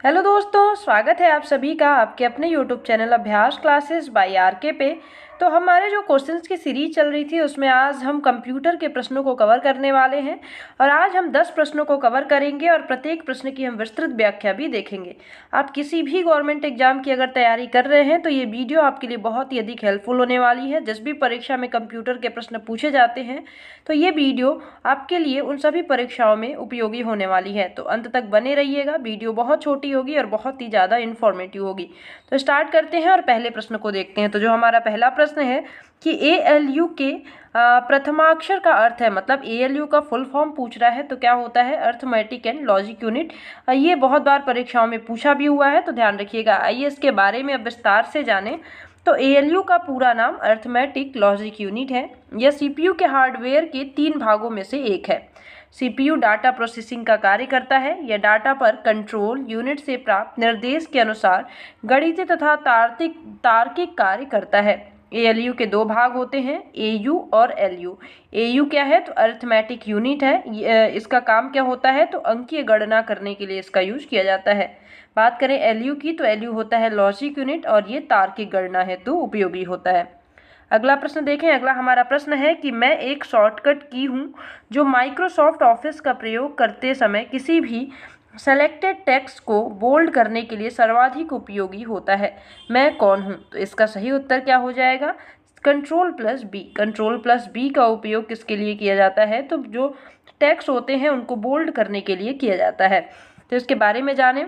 Hello दोस्तों, स्वागत है आप सभी का आपके अपने यूट्यूब चैनल अभ्यास क्लासेस बाय आरके पे। तो हमारे जो क्वेश्चंस की सीरीज चल रही थी उसमें आज हम कंप्यूटर के प्रश्नों को कवर करने वाले हैं और आज हम 10 प्रश्नों को कवर करेंगे और प्रत्येक प्रश्न की हम विस्तृत व्याख्या भी देखेंगे। आप किसी भी गवर्नमेंट एग्जाम की अगर तैयारी कर रहे हैं तो ये वीडियो आपके लिए बहुत ही अधिक हेल्पफुल होने वाली है। जिस भी परीक्षा में कंप्यूटर के प्रश्न पूछे जाते हैं तो ये वीडियो आपके लिए उन सभी परीक्षाओं में उपयोगी होने वाली है। तो अंत तक बने रहिएगा, वीडियो बहुत छोटी होगी और बहुत ही ज़्यादा इन्फॉर्मेटिव होगी। तो स्टार्ट करते हैं और पहले प्रश्न को देखते हैं। तो जो हमारा पहला प्रश्न है कि ALU के प्रथमाक्षर का अर्थ है, मतलब ALU का फुल फॉर्म पूछ रहा है तो क्या होता है, अर्थमेटिक एंड लॉजिक यूनिट। ये बहुत बार परीक्षाओं में पूछा भी हुआ है तो ध्यान रखिएगा। आइए इसके बारे में अब विस्तार से जानें। तो ALU का पूरा नाम अर्थमेटिक लॉजिक यूनिट है। यह CPU के हार्डवेयर के 3 भागों में से एक है। CPU डाटा प्रोसेसिंग का कार्य करता है। यह डाटा पर कंट्रोल यूनिट से प्राप्त निर्देश के अनुसार गणितीय तथा तार्किक कार्य करता है। ALU के 2 भाग होते हैं, AU और LU। AU क्या है तो अरिथमेटिक यूनिट है। इसका काम क्या होता है तो अंकीय गणना करने के लिए इसका यूज किया जाता है। बात करें LU की तो LU होता है लॉजिक यूनिट और ये तार्किक गणना हेतु उपयोगी होता है। अगला प्रश्न देखें। अगला हमारा प्रश्न है कि मैं एक शॉर्टकट की हूँ जो माइक्रोसॉफ्ट ऑफिस का प्रयोग करते समय किसी भी सेलेक्टेड टेक्स्ट को बोल्ड करने के लिए सर्वाधिक उपयोगी होता है। मैं कौन हूँ? तो इसका सही उत्तर क्या हो जाएगा, Ctrl+B। Ctrl+B का उपयोग किसके लिए किया जाता है तो जो टेक्स्ट होते हैं उनको बोल्ड करने के लिए किया जाता है। तो इसके बारे में जानें।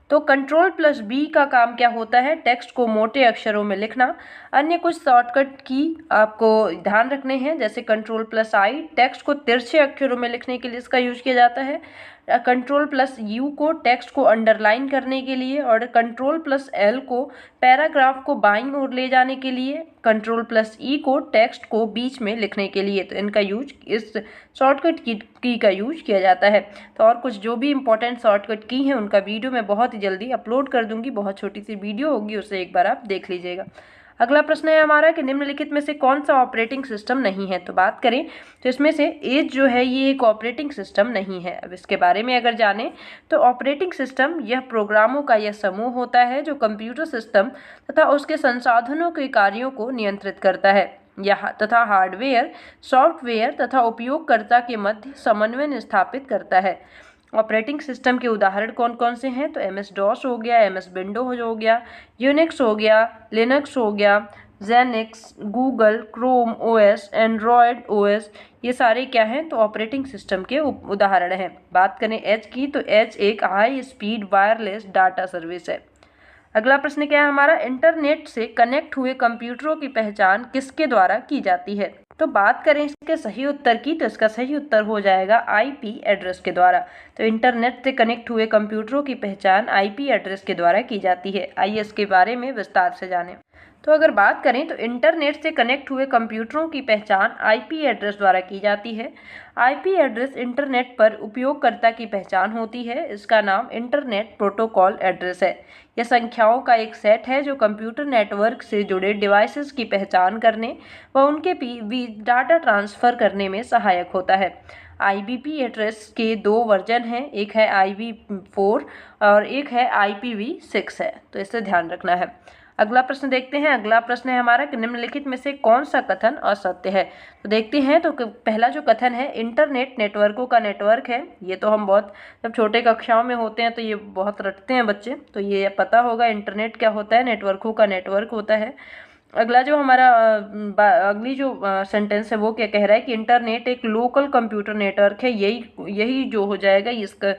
तो Ctrl+B का काम क्या होता है, टेक्स्ट को मोटे अक्षरों में लिखना। अन्य कुछ शॉर्टकट की आपको ध्यान रखने हैं, जैसे Ctrl+I टेक्स्ट को तिरछे अक्षरों में लिखने के लिए इसका यूज किया जाता है। Ctrl+U को टेक्स्ट को अंडरलाइन करने के लिए और Ctrl+L को पैराग्राफ को बाईं ओर ले जाने के लिए, Ctrl+E को टेक्स्ट को बीच में लिखने के लिए। तो इनका यूज, इस शॉर्टकट की का यूज किया जाता है। तो और कुछ जो भी इंपॉर्टेंट शॉर्टकट की हैं उनका वीडियो मैं बहुत ही जल्दी अपलोड कर दूंगी। बहुत छोटी सी वीडियो होगी, उसे एक बार आप देख लीजिएगा। अगला प्रश्न है हमारा कि निम्नलिखित में से कौन सा ऑपरेटिंग सिस्टम नहीं है। तो बात करें तो इसमें से एज जो है ये एक ऑपरेटिंग सिस्टम नहीं है। अब इसके बारे में अगर जानें तो ऑपरेटिंग सिस्टम यह प्रोग्रामों का यह समूह होता है जो कंप्यूटर सिस्टम तथा उसके संसाधनों के कार्यों को नियंत्रित करता है तथा हार्डवेयर, सॉफ्टवेयर तथा उपयोगकर्ता के मध्य समन्वय स्थापित करता है। ऑपरेटिंग सिस्टम के उदाहरण कौन कौन से हैं तो MS-DOS हो गया, MS विंडोज हो गया, यूनिक्स हो गया, लिनक्स हो गया, Xenix, Google, Chrome OS, Android OS, ये सारे क्या हैं तो ऑपरेटिंग सिस्टम के उदाहरण हैं। बात करें एच की तो एच एक high speed wireless data service है। अगला प्रश्न क्या है हमारा, इंटरनेट से कनेक्ट हुए कंप्यूटरों की पहचान किसके द्वारा की जाती है। तो बात करें इसके सही उत्तर की तो इसका सही उत्तर हो जाएगा IP एड्रेस के द्वारा। तो इंटरनेट से कनेक्ट हुए कंप्यूटरों की पहचान IP एड्रेस के द्वारा की जाती है। आइए इसके बारे में विस्तार से जानें। तो अगर बात करें तो इंटरनेट से कनेक्ट हुए कंप्यूटरों की पहचान IP एड्रेस द्वारा की जाती है। IP एड्रेस इंटरनेट पर उपयोगकर्ता की पहचान होती है। इसका नाम इंटरनेट प्रोटोकॉल एड्रेस है। यह संख्याओं का एक सेट है जो कंप्यूटर नेटवर्क से जुड़े डिवाइसेस की पहचान करने व उनके बीच डाटा ट्रांसफ़र करने में सहायक होता है। IBP एड्रेस के 2 वर्जन हैं, एक है IPv4 और एक है IPv6 है, तो इसे ध्यान रखना है। अगला प्रश्न देखते हैं। अगला प्रश्न है हमारा कि निम्नलिखित में से कौन सा कथन असत्य है। तो देखते हैं। तो पहला जो कथन है, इंटरनेट नेटवर्कों का नेटवर्क है। ये तो हम बहुत जब छोटे कक्षाओं में होते हैं तो ये बहुत रटते हैं बच्चे, तो ये पता होगा इंटरनेट क्या होता है, नेटवर्कों का नेटवर्क होता है। अगला जो हमारा अगली जो सेंटेंस है वो क्या कह रहा है कि इंटरनेट एक लोकल कंप्यूटर नेटवर्क है। यही जो हो जाएगा, इसका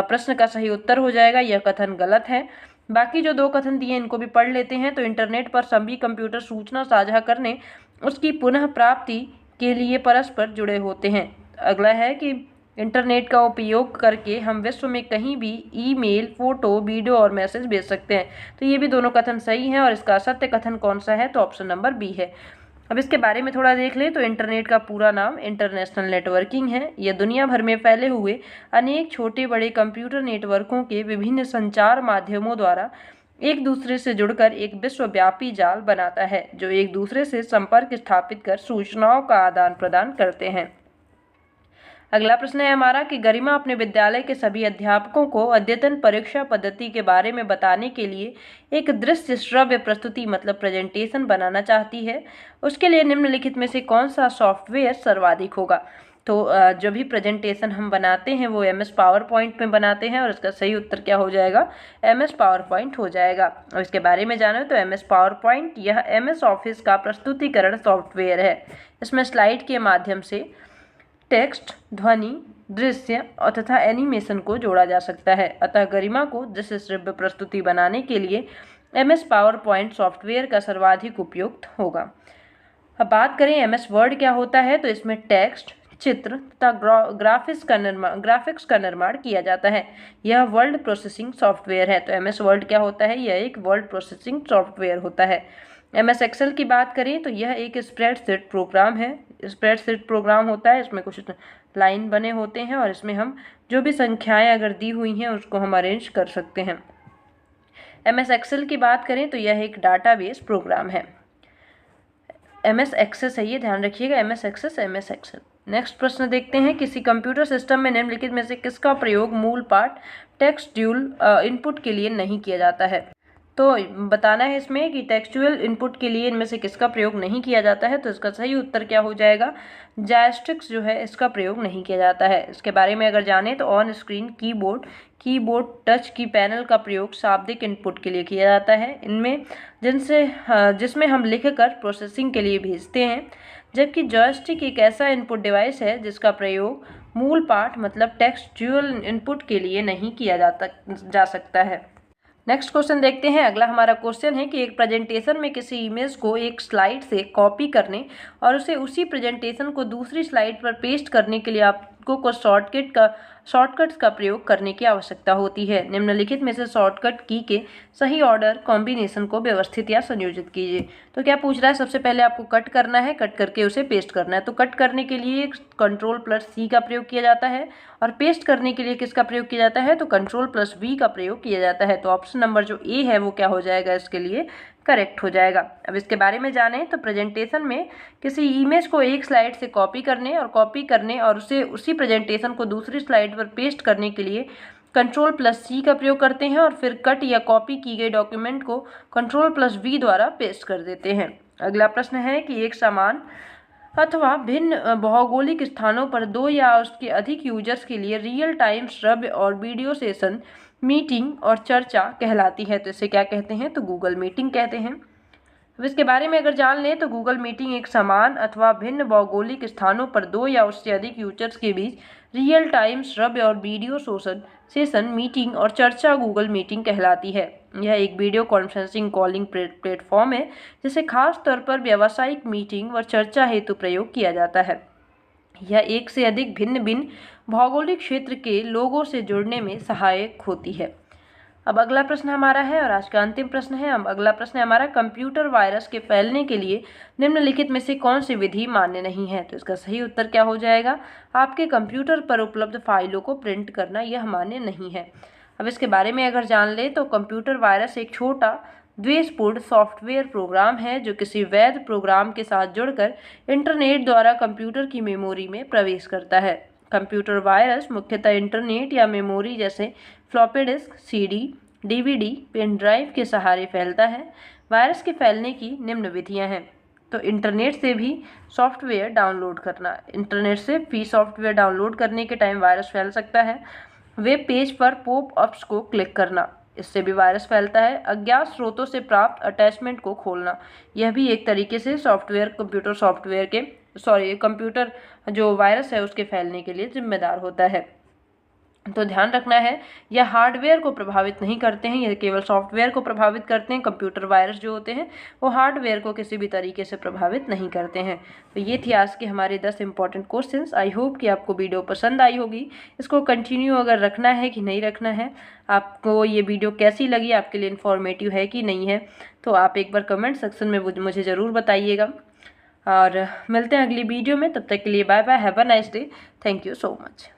प्रश्न का सही उत्तर हो जाएगा। यह कथन गलत है। बाकी जो 2 कथन दिए इनको भी पढ़ लेते हैं। तो इंटरनेट पर सभी कंप्यूटर सूचना साझा करने, उसकी पुनः प्राप्ति के लिए परस्पर जुड़े होते हैं। अगला है कि इंटरनेट का उपयोग करके हम विश्व में कहीं भी ईमेल, फोटो, वीडियो और मैसेज भेज सकते हैं। तो ये भी दोनों कथन सही हैं और इसका असत्य कथन कौन सा है तो ऑप्शन नंबर बी है। अब इसके बारे में थोड़ा देख लें। तो इंटरनेट का पूरा नाम इंटरनेशनल नेटवर्किंग है। यह दुनिया भर में फैले हुए अनेक छोटे बड़े कंप्यूटर नेटवर्कों के विभिन्न संचार माध्यमों द्वारा एक दूसरे से जुड़कर एक विश्वव्यापी जाल बनाता है जो एक दूसरे से संपर्क स्थापित कर सूचनाओं का आदान प्रदान करते हैं। अगला प्रश्न है हमारा कि गरिमा अपने विद्यालय के सभी अध्यापकों को अद्यतन परीक्षा पद्धति के बारे में बताने के लिए एक दृश्य श्रव्य प्रस्तुति मतलब प्रेजेंटेशन बनाना चाहती है। उसके लिए निम्नलिखित में से कौन सा सॉफ्टवेयर सर्वाधिक होगा। तो जो भी प्रेजेंटेशन हम बनाते हैं वो MS पावर पॉइंट में बनाते हैं और इसका सही उत्तर क्या हो जाएगा, MS पावर पॉइंट हो जाएगा। और इसके बारे में जानो तो MS पावर पॉइंट यह MS ऑफिस का प्रस्तुतिकरण सॉफ्टवेयर है। इसमें स्लाइड के माध्यम से टेक्स्ट, ध्वनि, दृश्य और तथा एनिमेशन को जोड़ा जा सकता है। अतः गरिमा को दृश्य श्रव्य प्रस्तुति बनाने के लिए MS पावर पॉइंट सॉफ्टवेयर का सर्वाधिक उपयुक्त होगा। अब बात करें MS वर्ड क्या होता है, तो इसमें टेक्स्ट, चित्र तथा ग्राफिक्स का निर्माण किया जाता है। यह वर्ड प्रोसेसिंग सॉफ्टवेयर है। तो MS वर्ड क्या होता है, यह एक वर्ड प्रोसेसिंग सॉफ्टवेयर होता है। MS एक्सेल की बात करें तो यह एक स्प्रेडशीट प्रोग्राम है। स्प्रेडशीट प्रोग्राम होता है, इसमें कुछ लाइन बने होते हैं और इसमें हम जो भी संख्याएं अगर दी हुई हैं उसको हम अरेंज कर सकते हैं। MS एक्सेल की बात करें तो यह एक डाटाबेस प्रोग्राम है। MS एक्सेस है, ये ध्यान रखिएगा, MS access, MS excel. Next प्रश्न देखते हैं, किसी कंप्यूटर सिस्टम में निम्नलिखित में से किसका प्रयोग मूल पाठ टेक्सट्यूल इनपुट के लिए नहीं किया जाता है। तो बताना है इसमें कि टेक्सचुअल इनपुट के लिए इनमें से किसका प्रयोग नहीं किया जाता है। तो इसका सही उत्तर क्या हो जाएगा, जॉयस्टिक्स जो है इसका प्रयोग नहीं किया जाता है। इसके बारे में अगर जाने तो ऑन स्क्रीन कीबोर्ड टच की पैनल का प्रयोग शाब्दिक इनपुट के लिए किया जाता है, इनमें जिसमें हम लिखकर प्रोसेसिंग के लिए भेजते हैं। जबकि जॉयस्टिक एक ऐसा इनपुट डिवाइस है जिसका प्रयोग मूल पाठ मतलब टेक्सचुअल इनपुट के लिए नहीं किया जा सकता है। नेक्स्ट क्वेश्चन देखते हैं। अगला हमारा क्वेश्चन है कि एक प्रेजेंटेशन में किसी इमेज को एक स्लाइड से कॉपी करने और उसे उसी प्रेजेंटेशन को दूसरी स्लाइड पर पेस्ट करने के लिए आपको कुछ शॉर्टकट्स का प्रयोग करने की आवश्यकता होती है। निम्नलिखित में से शॉर्टकट की के सही ऑर्डर कॉम्बिनेशन को व्यवस्थित या संयोजित कीजिए। तो क्या पूछ रहा है, सबसे पहले आपको कट करना है, कट करके उसे पेस्ट करना है। तो कट करने के लिए Ctrl+C का प्रयोग किया जाता है और पेस्ट करने के लिए किसका प्रयोग किया जाता है, तो Ctrl+V का प्रयोग किया जाता है। तो ऑप्शन नंबर जो ए है वो क्या हो जाएगा, इसके लिए करेक्ट हो जाएगा। अब इसके बारे में जाने तो प्रेजेंटेशन में किसी इमेज को एक स्लाइड से कॉपी करने और उसे उसी प्रेजेंटेशन को दूसरी स्लाइड पर पेस्ट करने के लिए Ctrl+C का प्रयोग करते हैं और फिर कट या कॉपी की गई डॉक्यूमेंट को Ctrl+V द्वारा पेस्ट कर देते हैं। अगला प्रश्न है कि एक समान अथवा भिन्न भौगोलिक स्थानों पर दो या उसके अधिक यूजर्स के लिए रियल टाइम श्रव्य और वीडियो सेशन मीटिंग और चर्चा कहलाती है। तो इसे क्या कहते हैं, तो गूगल मीटिंग कहते हैं। अब इसके बारे में अगर जान लें तो गूगल मीटिंग एक समान अथवा भिन्न भौगोलिक स्थानों पर दो या उससे अधिक यूजर्स के बीच रियल टाइम श्रव्य और वीडियो सेशन मीटिंग और चर्चा गूगल मीटिंग कहलाती है। यह एक वीडियो कॉन्फ्रेंसिंग कॉलिंग प्लेटफॉर्म है जिसे खास तौर पर व्यावसायिक मीटिंग और चर्चा हेतु प्रयोग किया जाता है। यह एक से अधिक भिन्न भौगोलिक क्षेत्र के लोगों से जुड़ने में सहायक होती है। अब अगला प्रश्न हमारा है और आज का अंतिम प्रश्न है। अगला प्रश्न है हमारा, कंप्यूटर वायरस के फैलने के लिए निम्नलिखित में से कौन सी विधि मान्य नहीं है। तो इसका सही उत्तर क्या हो जाएगा, आपके कंप्यूटर पर उपलब्ध फाइलों को प्रिंट करना यह मान्य नहीं है। अब इसके बारे में अगर जान ले तो कंप्यूटर वायरस एक छोटा द्वेषपूर्ण सॉफ्टवेयर प्रोग्राम है जो किसी वैध प्रोग्राम के साथ जुड़कर इंटरनेट द्वारा कंप्यूटर की मेमोरी में प्रवेश करता है। कंप्यूटर वायरस मुख्यतः इंटरनेट या मेमोरी जैसे floppy disk, CD, DVD, pen drive के सहारे फैलता है। वायरस के फैलने की निम्न विधियां हैं। तो इंटरनेट से भी सॉफ्टवेयर डाउनलोड करने के टाइम वायरस फैल सकता है। वेब पेज पर पॉप-अप्स को क्लिक करना, इससे भी वायरस फैलता है। अज्ञात स्रोतों से प्राप्त अटैचमेंट को खोलना, यह भी एक तरीके से कंप्यूटर जो वायरस है उसके फैलने के लिए जिम्मेदार होता है। तो ध्यान रखना है, यह हार्डवेयर को प्रभावित नहीं करते हैं, यह केवल सॉफ्टवेयर को प्रभावित करते हैं। कंप्यूटर वायरस जो होते हैं वो हार्डवेयर को किसी भी तरीके से प्रभावित नहीं करते हैं। तो ये थी आज के हमारे 10 इंपॉर्टेंट क्वेश्चंस। आई होप कि आपको वीडियो पसंद आई होगी। इसको कंटिन्यू अगर रखना है कि नहीं रखना है, आपको ये वीडियो कैसी लगी, आपके लिए इन्फॉर्मेटिव है कि नहीं है, तो आप एक बार कमेंट सेक्शन में मुझे ज़रूर बताइएगा। और मिलते हैं अगली वीडियो में, तब तक के लिए bye bye, have a nice day, thank you so much.